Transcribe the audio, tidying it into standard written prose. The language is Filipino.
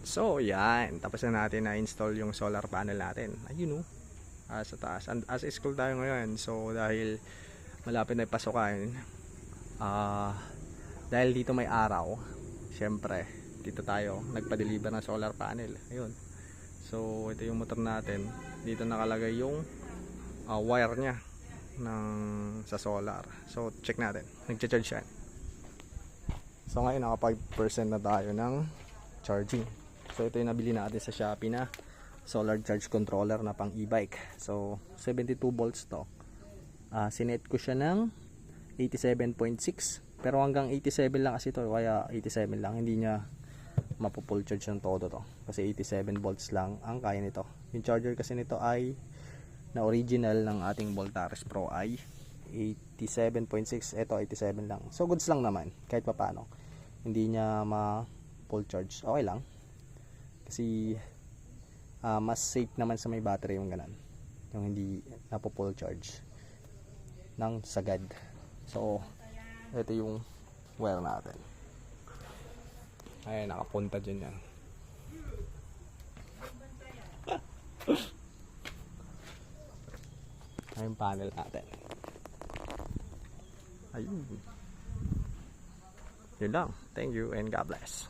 So yan, tapos na natin na install yung solar panel natin. Ayun sa taas. As school tayo ngayon. So dahil malapit na ipasukan, dahil dito may araw, syempre dito tayo nagpa-deliver ng solar panel. Ayun. So ito yung motor natin. Dito nakalagay yung wire nya sa solar. So check natin. Nagcha-charge yan. So ngayon naka 5% na tayo ng charging. So ito yung nabili natin sa Shopee na solar charge controller na pang e-bike. So 72 volts to. Sinet ko siya ng 87.6, pero hanggang 87 lang kasi to, kaya 87 lang, hindi niya mapo-full charge ng todo to kasi 87 volts lang ang kaya nito. Yung charger kasi nito ay na original ng ating Voltaris Pro ay 87.6, ito 87 lang. So goods lang naman kahit papaano. Hindi niya ma-full charge. Okay lang. Kasi mas safe naman sa may battery yung ganun, yung hindi napo-full charge ng sagad. So ito yung wire natin. Ay, nakapunta dyan yan. Ay, yung panel natin. Ayun. Yun lang. Thank you and God bless.